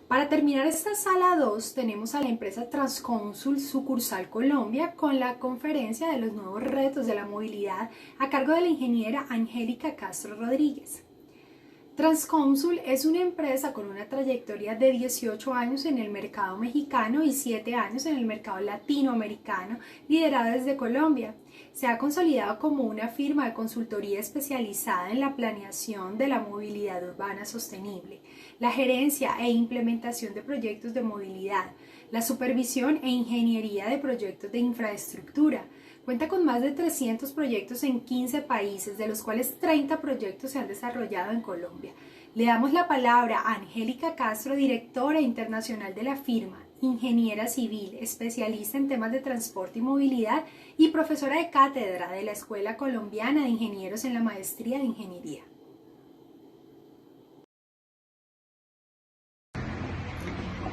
Para terminar esta sala 2 tenemos a la empresa Transconsul Sucursal Colombia con la conferencia de los nuevos retos de la movilidad a cargo de la ingeniera Angélica Castro Rodríguez. Transconsul es una empresa con una trayectoria de 18 años en el mercado mexicano y 7 años en el mercado latinoamericano, liderada desde Colombia. Se ha consolidado como una firma de consultoría especializada en la planeación de la movilidad urbana sostenible, la gerencia e implementación de proyectos de movilidad, la supervisión e ingeniería de proyectos de infraestructura. Cuenta con más de 300 proyectos en 15 países, de los cuales 30 proyectos se han desarrollado en Colombia. Le damos la palabra a Angélica Castro, directora internacional de la firma, ingeniera civil, especialista en temas de transporte y movilidad y profesora de cátedra de la Escuela Colombiana de Ingenieros en la Maestría de Ingeniería.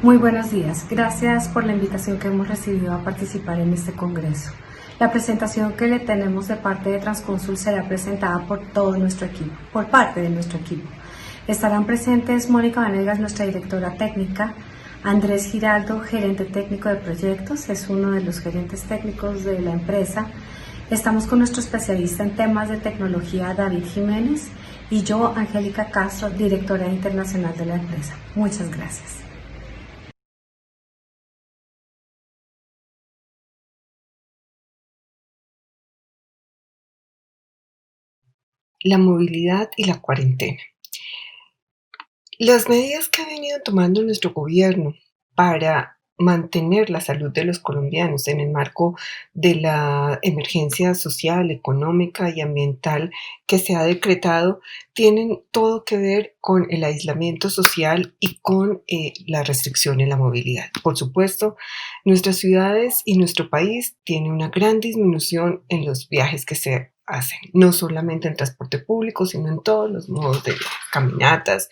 Muy buenos días. Gracias por la invitación que hemos recibido a participar en este congreso. La presentación que le tenemos de parte de Transconsul será presentada por todo nuestro equipo, por parte de nuestro equipo. Estarán presentes Mónica Vanegas, nuestra directora técnica, Andrés Giraldo, gerente técnico de proyectos, es uno de los gerentes técnicos de la empresa. Estamos con nuestro especialista en temas de tecnología, David Jiménez, y yo, Angélica Castro, directora internacional de la empresa. Muchas gracias. La movilidad y la cuarentena. Las medidas que ha venido tomando nuestro gobierno para mantener la salud de los colombianos en el marco de la emergencia social, económica y ambiental que se ha decretado tienen todo que ver con el aislamiento social y con la restricción en la movilidad. Por supuesto, nuestras ciudades y nuestro país tienen una gran disminución en los viajes que se hacen, no solamente en transporte público, sino en todos los modos de caminatas,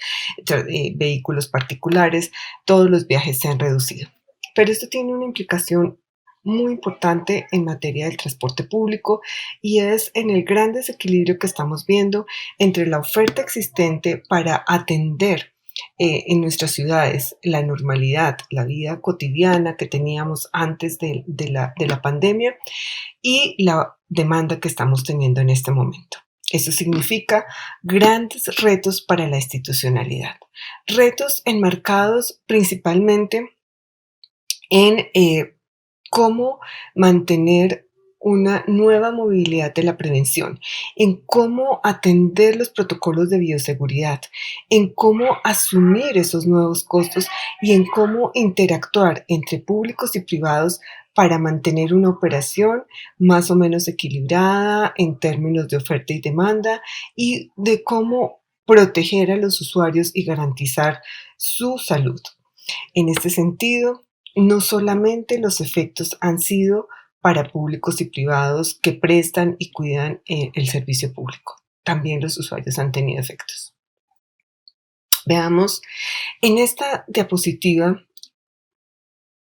vehículos particulares, todos los viajes se han reducido. Pero esto tiene una implicación muy importante en materia del transporte público y es en el gran desequilibrio que estamos viendo entre la oferta existente para atender en nuestras ciudades la normalidad, la vida cotidiana que teníamos antes de la pandemia y la demanda que estamos teniendo en este momento. Eso significa grandes retos para la institucionalidad, retos enmarcados principalmente en cómo mantener una nueva movilidad de la prevención, en cómo atender los protocolos de bioseguridad, en cómo asumir esos nuevos costos y en cómo interactuar entre públicos y privados para mantener una operación más o menos equilibrada en términos de oferta y demanda y de cómo proteger a los usuarios y garantizar su salud. En este sentido, no solamente los efectos han sido para públicos y privados que prestan y cuidan el servicio público. También los usuarios han tenido efectos. Veamos en esta diapositiva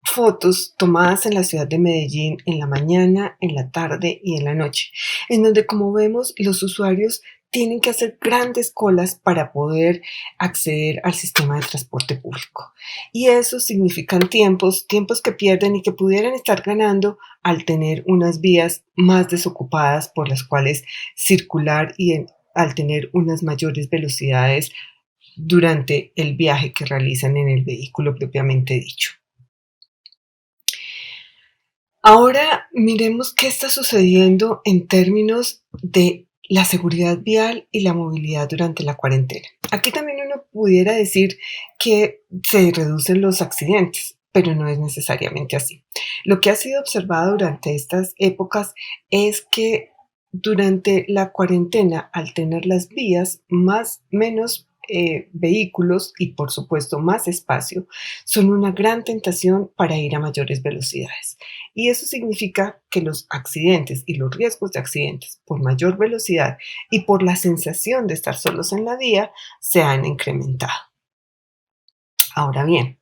fotos tomadas en la ciudad de Medellín en la mañana, en la tarde y en la noche, en donde, como vemos, los usuarios tienen que hacer grandes colas para poder acceder al sistema de transporte público. Y eso significan tiempos que pierden y que pudieran estar ganando al tener unas vías más desocupadas por las cuales circular y al tener unas mayores velocidades durante el viaje que realizan en el vehículo propiamente dicho. Ahora miremos qué está sucediendo en términos de la seguridad vial y la movilidad durante la cuarentena. Aquí también uno pudiera decir que se reducen los accidentes, pero no es necesariamente así. Lo que ha sido observado durante estas épocas es que durante la cuarentena, al tener las vías menos vehículos y por supuesto más espacio, son una gran tentación para ir a mayores velocidades. Y eso significa que los accidentes y los riesgos de accidentes por mayor velocidad y por la sensación de estar solos en la vía se han incrementado. Ahora bien,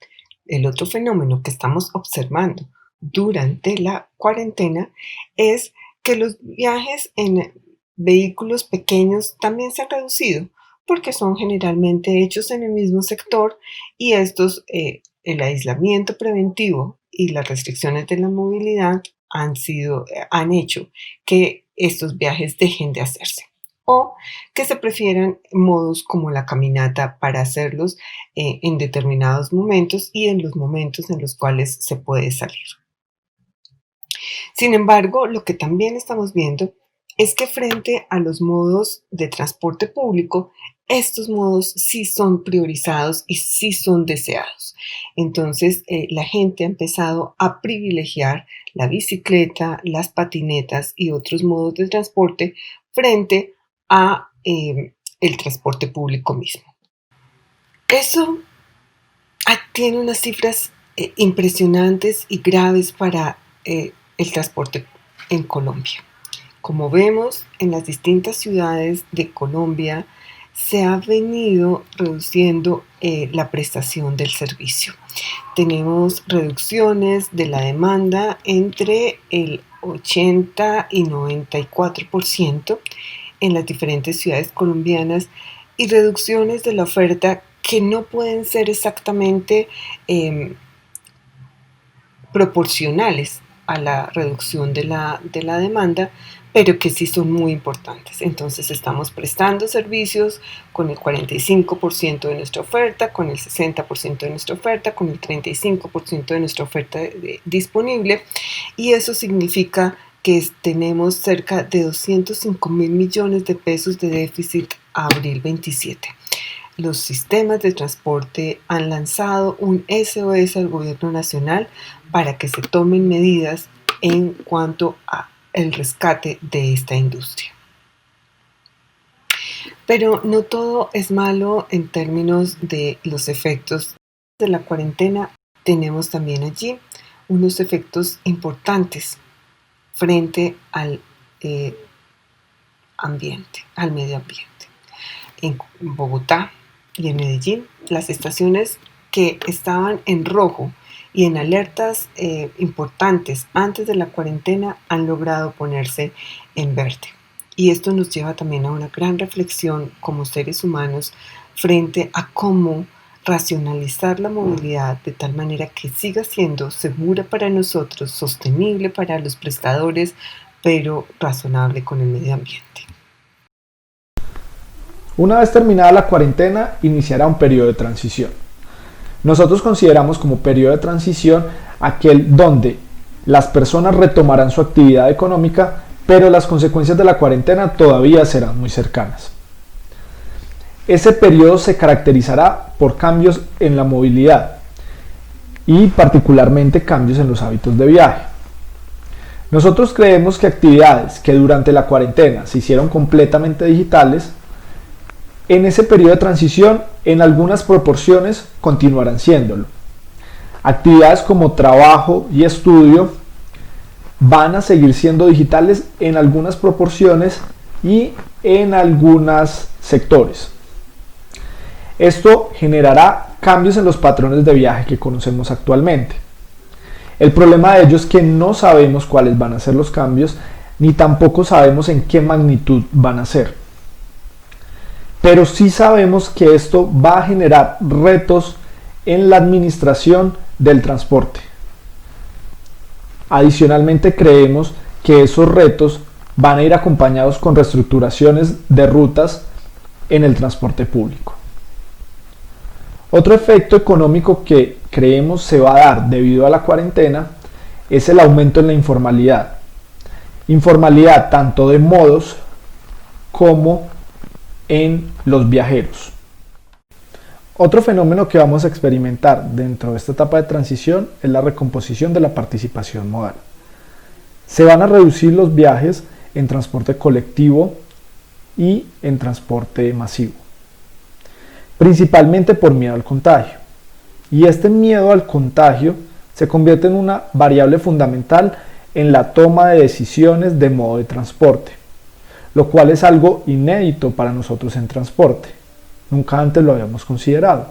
el otro fenómeno que estamos observando durante la cuarentena es que los viajes en vehículos pequeños también se han reducido. porque son generalmente hechos en el mismo sector y estos, el aislamiento preventivo y las restricciones de la movilidad han hecho que estos viajes dejen de hacerse o que se prefieran modos como la caminata para hacerlos en determinados momentos y en los momentos en los cuales se puede salir. Sin embargo, lo que también estamos viendo es que frente a los modos de transporte público, estos modos sí son priorizados y sí son deseados. Entonces, la gente ha empezado a privilegiar la bicicleta, las patinetas y otros modos de transporte frente a el transporte público mismo. Eso tiene unas cifras impresionantes y graves para el transporte en Colombia. Como vemos, en las distintas ciudades de Colombia se ha venido reduciendo la prestación del servicio. Tenemos reducciones de la demanda entre el 80 y 94% en las diferentes ciudades colombianas y reducciones de la oferta que no pueden ser exactamente proporcionales a la reducción de la demanda, pero que sí son muy importantes. Entonces estamos prestando servicios con el 45% de nuestra oferta, con el 60% de nuestra oferta, con el 35% de nuestra oferta disponible, y eso significa que tenemos cerca de 205.000 millones de pesos de déficit a abril 27. Los sistemas de transporte han lanzado un SOS al gobierno nacional para que se tomen medidas en cuanto al rescate de esta industria. Pero no todo es malo en términos de los efectos de la cuarentena. Tenemos también allí unos efectos importantes frente al ambiente, al medio ambiente. En Bogotá y en Medellín, las estaciones que estaban en rojo y en alertas importantes antes de la cuarentena han logrado ponerse en verde. Y esto nos lleva también a una gran reflexión como seres humanos frente a cómo racionalizar la movilidad de tal manera que siga siendo segura para nosotros, sostenible para los prestadores, pero razonable con el medio ambiente. Una vez terminada la cuarentena, iniciará un periodo de transición. Nosotros consideramos como periodo de transición aquel donde las personas retomarán su actividad económica, pero las consecuencias de la cuarentena todavía serán muy cercanas. Ese periodo se caracterizará por cambios en la movilidad y particularmente cambios en los hábitos de viaje. Nosotros creemos que actividades que durante la cuarentena se hicieron completamente digitales, en ese periodo de transición, en algunas proporciones, continuarán siéndolo. Actividades como trabajo y estudio van a seguir siendo digitales en algunas proporciones y en algunos sectores. Esto generará cambios en los patrones de viaje que conocemos actualmente. El problema de ello es que no sabemos cuáles van a ser los cambios, ni tampoco sabemos en qué magnitud van a ser. Pero sí sabemos que esto va a generar retos en la administración del transporte. Adicionalmente, creemos que esos retos van a ir acompañados con reestructuraciones de rutas en el transporte público. Otro efecto económico que creemos se va a dar debido a la cuarentena es el aumento en la informalidad. Informalidad tanto de modos como en los viajeros. Otro fenómeno que vamos a experimentar dentro de esta etapa de transición es la recomposición de la participación modal. Se van a reducir los viajes en transporte colectivo y en transporte masivo, principalmente por miedo al contagio. Y este miedo al contagio se convierte en una variable fundamental en la toma de decisiones de modo de transporte, lo cual es algo inédito para nosotros en transporte. Nunca antes lo habíamos considerado.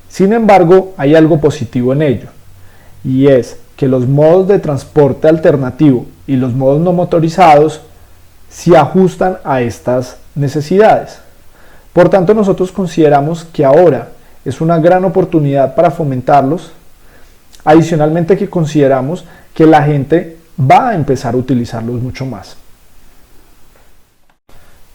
Sin embargo, hay algo positivo en ello, y es que los modos de transporte alternativo y los modos no motorizados se ajustan a estas necesidades. Por tanto, nosotros consideramos que ahora es una gran oportunidad para fomentarlos. Adicionalmente que consideramos que la gente va a empezar a utilizarlos mucho más.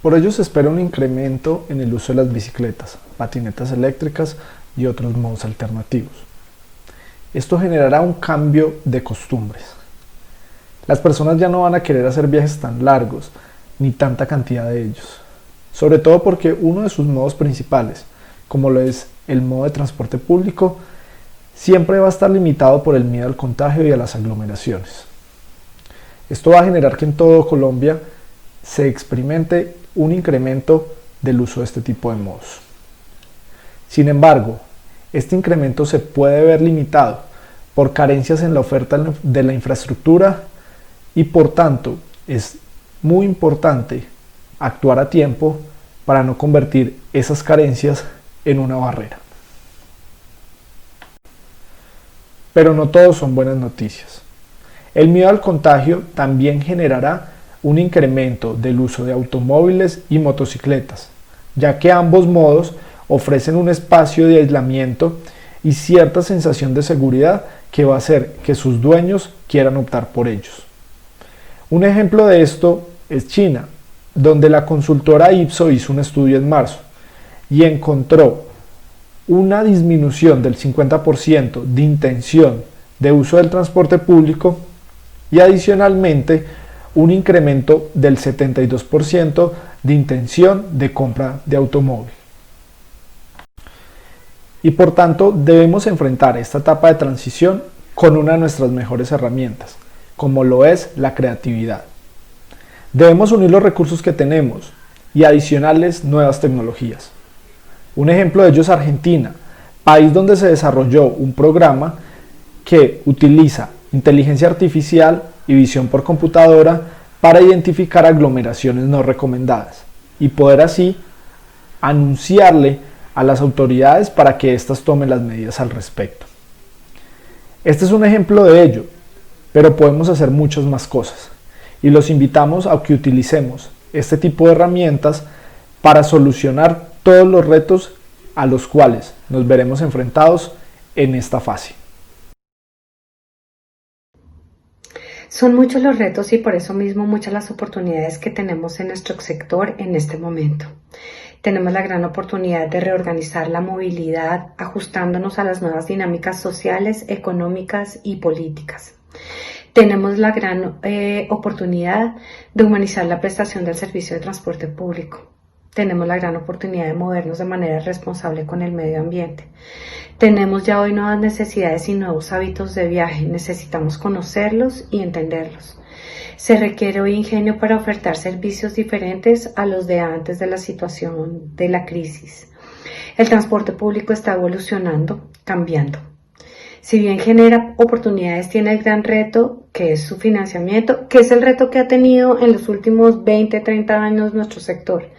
Por ello se espera un incremento en el uso de las bicicletas, patinetas eléctricas y otros modos alternativos. Esto generará un cambio de costumbres. Las personas ya no van a querer hacer viajes tan largos, ni tanta cantidad de ellos. Sobre todo porque uno de sus modos principales, como lo es el modo de transporte público, siempre va a estar limitado por el miedo al contagio y a las aglomeraciones. Esto va a generar que en todo Colombia se experimente un incremento del uso de este tipo de modos. Sin embargo, este incremento se puede ver limitado por carencias en la oferta de la infraestructura y por tanto es muy importante actuar a tiempo para no convertir esas carencias en una barrera. Pero no todos son buenas noticias. El miedo al contagio también generará un incremento del uso de automóviles y motocicletas, ya que ambos modos ofrecen un espacio de aislamiento y cierta sensación de seguridad que va a hacer que sus dueños quieran optar por ellos. Un ejemplo de esto es China, donde la consultora Ipsos hizo un estudio en marzo y encontró una disminución del 50% de intención de uso del transporte público y adicionalmente un incremento del 72% de intención de compra de automóvil. Y por tanto debemos enfrentar esta etapa de transición con una de nuestras mejores herramientas, como lo es la creatividad. Debemos unir los recursos que tenemos y adicionarles nuevas tecnologías. Un ejemplo de ello es Argentina, país donde se desarrolló un programa que utiliza inteligencia artificial y visión por computadora para identificar aglomeraciones no recomendadas y poder así anunciarle a las autoridades para que éstas tomen las medidas al respecto. Este es un ejemplo de ello, pero podemos hacer muchas más cosas y los invitamos a que utilicemos este tipo de herramientas para solucionar todos los retos a los cuales nos veremos enfrentados en esta fase. Son muchos los retos y por eso mismo muchas las oportunidades que tenemos en nuestro sector en este momento. Tenemos la gran oportunidad de reorganizar la movilidad ajustándonos a las nuevas dinámicas sociales, económicas y políticas. Tenemos la gran oportunidad de humanizar la prestación del servicio de transporte público. Tenemos la gran oportunidad de movernos de manera responsable con el medio ambiente. Tenemos ya hoy nuevas necesidades y nuevos hábitos de viaje. Necesitamos conocerlos y entenderlos. Se requiere hoy ingenio para ofertar servicios diferentes a los de antes de la situación de la crisis. El transporte público está evolucionando, cambiando. Si bien genera oportunidades, tiene el gran reto que es su financiamiento, que es el reto que ha tenido en los últimos 20, 30 años nuestro sector.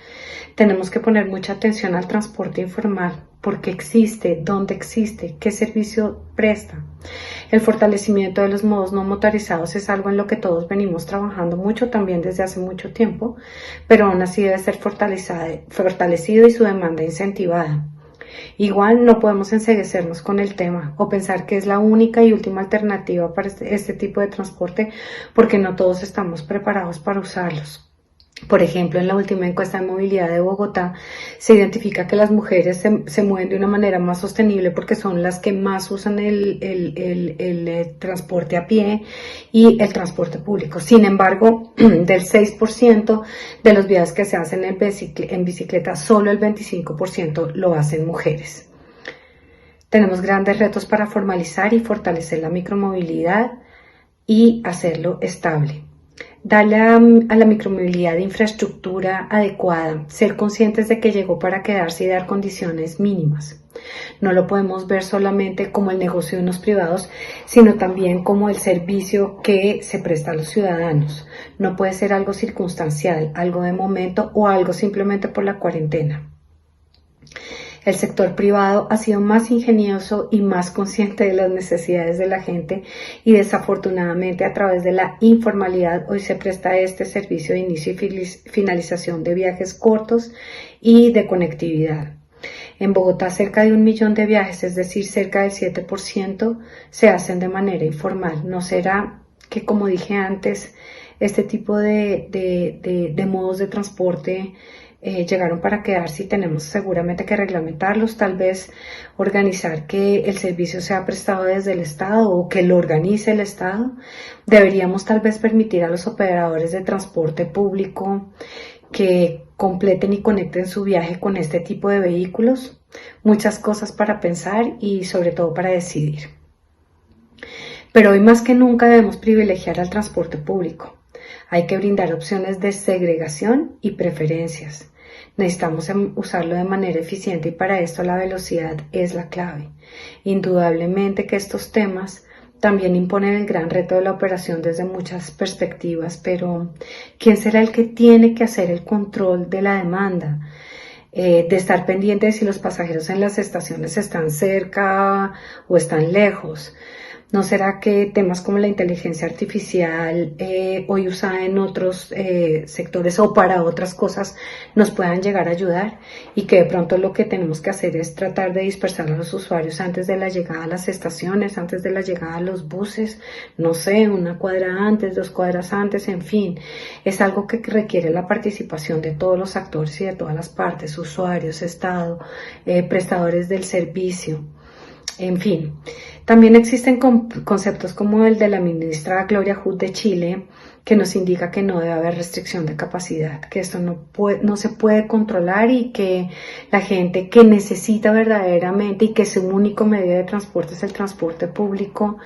Tenemos que poner mucha atención al transporte informal, porque existe, dónde existe, qué servicio presta. El fortalecimiento de los modos no motorizados es algo en lo que todos venimos trabajando mucho también desde hace mucho tiempo, pero aún así debe ser fortalecido y su demanda incentivada. Igual no podemos enceguecernos con el tema o pensar que es la única y última alternativa para este tipo de transporte porque no todos estamos preparados para usarlos. Por ejemplo, en la última encuesta de movilidad de Bogotá se identifica que las mujeres se mueven de una manera más sostenible porque son las que más usan el transporte a pie y el transporte público. Sin embargo, del 6% de los viajes que se hacen en bicicleta, solo el 25% lo hacen mujeres. Tenemos grandes retos para formalizar y fortalecer la micromovilidad y hacerlo estable. Darle a la micromovilidad de infraestructura adecuada, ser conscientes de que llegó para quedarse y dar condiciones mínimas. No lo podemos ver solamente como el negocio de unos privados, sino también como el servicio que se presta a los ciudadanos. No puede ser algo circunstancial, algo de momento o algo simplemente por la cuarentena. El sector privado ha sido más ingenioso y más consciente de las necesidades de la gente y desafortunadamente a través de la informalidad hoy se presta este servicio de inicio y finalización de viajes cortos y de conectividad. En Bogotá cerca de 1 millón de viajes, es decir, cerca del 7%, se hacen de manera informal. ¿No será que, como dije antes, este tipo de modos de transporte llegaron para quedarse y tenemos seguramente que reglamentarlos, tal vez organizar que el servicio sea prestado desde el Estado o que lo organice el Estado? Deberíamos tal vez permitir a los operadores de transporte público que completen y conecten su viaje con este tipo de vehículos. Muchas cosas para pensar y sobre todo para decidir. Pero hoy más que nunca debemos privilegiar al transporte público. Hay que brindar opciones de segregación y preferencias. Necesitamos usarlo de manera eficiente y para esto la velocidad es la clave. Indudablemente que estos temas también imponen el gran reto de la operación desde muchas perspectivas, pero ¿quién será el que tiene que hacer el control de la demanda? De estar pendiente de si los pasajeros en las estaciones están cerca o están lejos. ¿No será que temas como la inteligencia artificial, hoy usada en otros sectores o para otras cosas, nos puedan llegar a ayudar? Y que de pronto lo que tenemos que hacer es tratar de dispersar a los usuarios antes de la llegada a las estaciones, antes de la llegada a los buses, no sé, 1 cuadra antes, 2 cuadras antes, en fin. Es algo que requiere la participación de todos los actores y de todas las partes, usuarios, Estado, prestadores del servicio. En fin, también existen conceptos como el de la ministra Gloria Hood de Chile, que nos indica que no debe haber restricción de capacidad, que esto no se puede controlar y que la gente que necesita verdaderamente y que su único medio de transporte es el transporte público,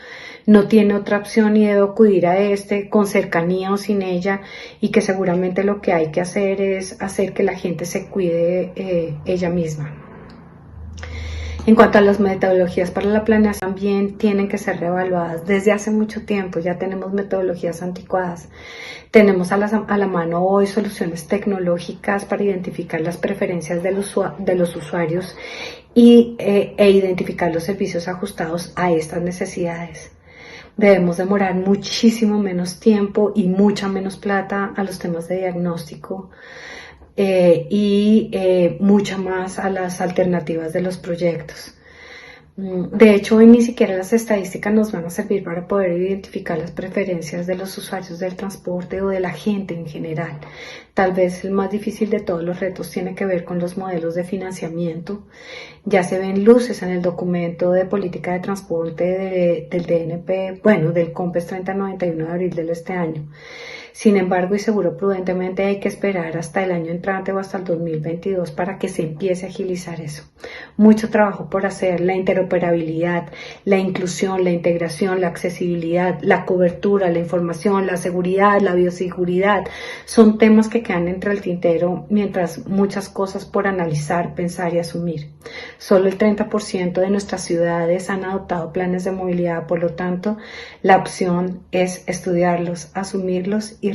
no tiene otra opción y debe acudir a este con cercanía o sin ella, y que seguramente lo que hay que hacer es hacer que la gente se cuide ella misma. En cuanto a las metodologías para la planeación, también tienen que ser reevaluadas. Desde hace mucho tiempo ya tenemos metodologías anticuadas. Tenemos a la mano hoy soluciones tecnológicas para identificar las preferencias de los usuarios e identificar los servicios ajustados a estas necesidades. Debemos demorar muchísimo menos tiempo y mucha menos plata a los temas de diagnóstico. Mucha más a las alternativas de los proyectos. De hecho, hoy ni siquiera las estadísticas nos van a servir para poder identificar las preferencias de los usuarios del transporte o de la gente en general. Tal vez el más difícil de todos los retos tiene que ver con los modelos de financiamiento. Ya se ven luces en el documento de política de transporte del DNP, del COMPES 3091 de abril de este año. Sin embargo, y seguro prudentemente, hay que esperar hasta el año entrante o hasta el 2022 para que se empiece a agilizar eso. Mucho trabajo por hacer, la interoperabilidad, la inclusión, la integración, la accesibilidad, la cobertura, la información, la seguridad, la bioseguridad, son temas que quedan entre el tintero mientras muchas cosas por analizar, pensar y asumir. Solo el 30% de nuestras ciudades han adoptado planes de movilidad, por lo tanto, la opción es estudiarlos, asumirlos y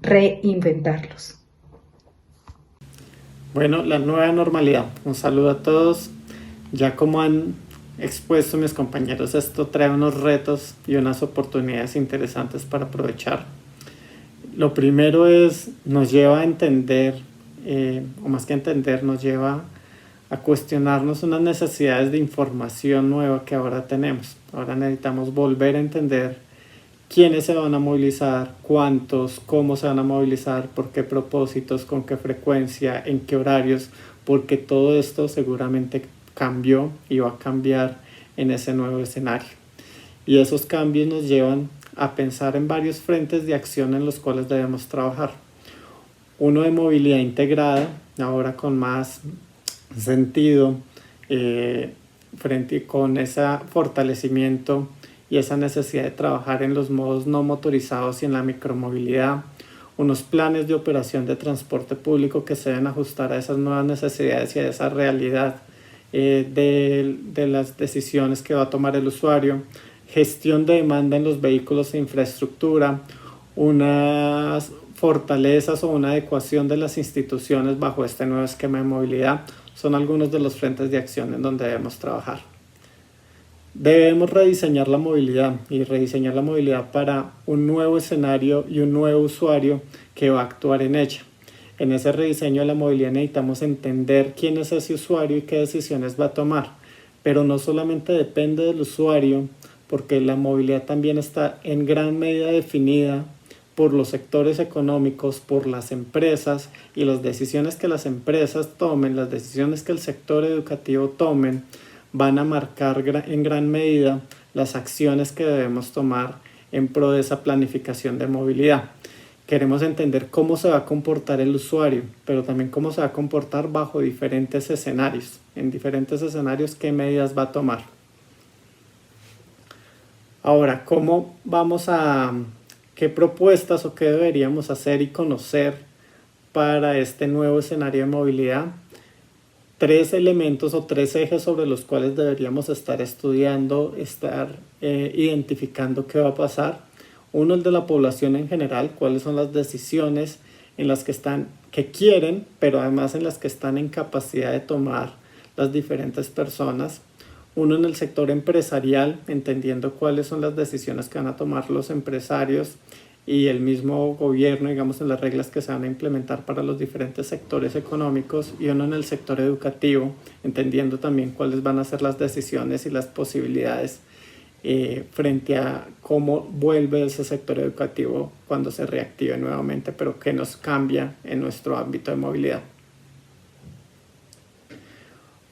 reinventarlos. Bueno, la nueva normalidad. Un saludo a todos. Ya como han expuesto mis compañeros, esto trae unos retos y unas oportunidades interesantes para aprovechar. Lo primero nos lleva a entender, o más que entender, nos lleva a cuestionarnos unas necesidades de información nueva que ahora tenemos. Ahora necesitamos volver a entender quiénes se van a movilizar, cuántos, cómo se van a movilizar, por qué propósitos, con qué frecuencia, en qué horarios, porque todo esto seguramente cambió y va a cambiar en ese nuevo escenario. Y esos cambios nos llevan a pensar en varios frentes de acción en los cuales debemos trabajar. Uno de movilidad integrada, ahora con más sentido, frente con ese fortalecimiento y esa necesidad de trabajar en los modos no motorizados y en la micromovilidad, unos planes de operación de transporte público que se deben ajustar a esas nuevas necesidades y a esa realidad de las decisiones que va a tomar el usuario, gestión de demanda en los vehículos e infraestructura, unas fortalezas o una adecuación de las instituciones bajo este nuevo esquema de movilidad. son algunos de los frentes de acción en donde debemos trabajar. Debemos rediseñar la movilidad y rediseñar la movilidad para un nuevo escenario y un nuevo usuario que va a actuar en ella. En ese rediseño de la movilidad necesitamos entender quién es ese usuario y qué decisiones va a tomar. Pero no solamente depende del usuario, porque la movilidad también está en gran medida definida por los sectores económicos, por las empresas, y las decisiones que las empresas tomen, las decisiones que el sector educativo tomen, van a marcar en gran medida las acciones que debemos tomar en pro de esa planificación de movilidad. Queremos entender cómo se va a comportar el usuario, pero también cómo se va a comportar bajo diferentes escenarios. En diferentes escenarios, qué medidas va a tomar. Ahora, qué propuestas o qué deberíamos hacer y conocer para este nuevo escenario de movilidad? 3 elementos o 3 ejes sobre los cuales deberíamos estar estudiando, identificando qué va a pasar. Uno, el de la población en general, cuáles son las decisiones en las que quieren, pero además en las que están en capacidad de tomar las diferentes personas. Uno, en el sector empresarial, entendiendo cuáles son las decisiones que van a tomar los empresarios y el mismo gobierno, digamos, en las reglas que se van a implementar para los diferentes sectores económicos. Y uno en el sector educativo, entendiendo también cuáles van a ser las decisiones y las posibilidades frente a cómo vuelve ese sector educativo cuando se reactive nuevamente, pero qué nos cambia en nuestro ámbito de movilidad.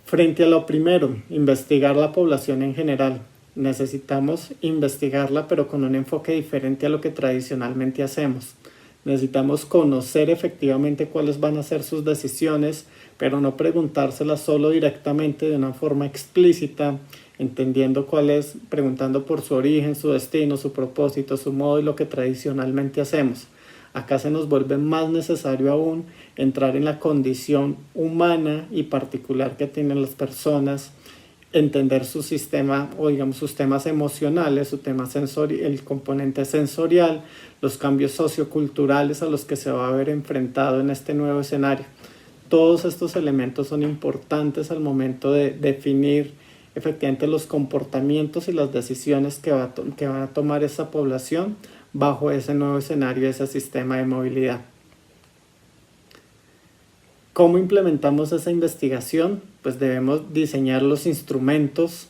Frente a lo primero, investigar la población en general. Necesitamos investigarla, pero con un enfoque diferente a lo que tradicionalmente hacemos. Necesitamos conocer efectivamente cuáles van a ser sus decisiones, pero no preguntárselas solo directamente de una forma explícita, preguntando por su origen, su destino, su propósito, su modo y lo que tradicionalmente hacemos. Acá se nos vuelve más necesario aún entrar en la condición humana y particular que tienen las personas, entender su sistema o digamos sus temas emocionales, su tema el componente sensorial, los cambios socioculturales a los que se va a ver enfrentado en este nuevo escenario. Todos estos elementos son importantes al momento de definir efectivamente los comportamientos y las decisiones que va a tomar esa población bajo ese nuevo escenario, ese sistema de movilidad. ¿Cómo implementamos esa investigación? Pues debemos diseñar los instrumentos,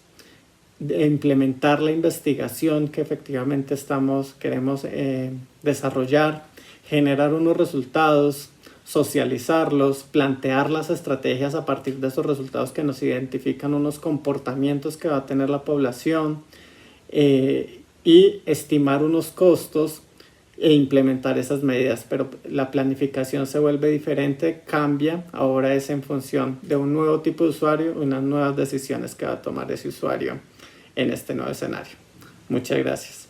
implementar la investigación que efectivamente queremos desarrollar, generar unos resultados, socializarlos, plantear las estrategias a partir de esos resultados que nos identifican unos comportamientos que va a tener la población y estimar unos costos e implementar esas medidas, pero la planificación se vuelve diferente, cambia, ahora es en función de un nuevo tipo de usuario, unas nuevas decisiones que va a tomar ese usuario en este nuevo escenario. Muchas gracias.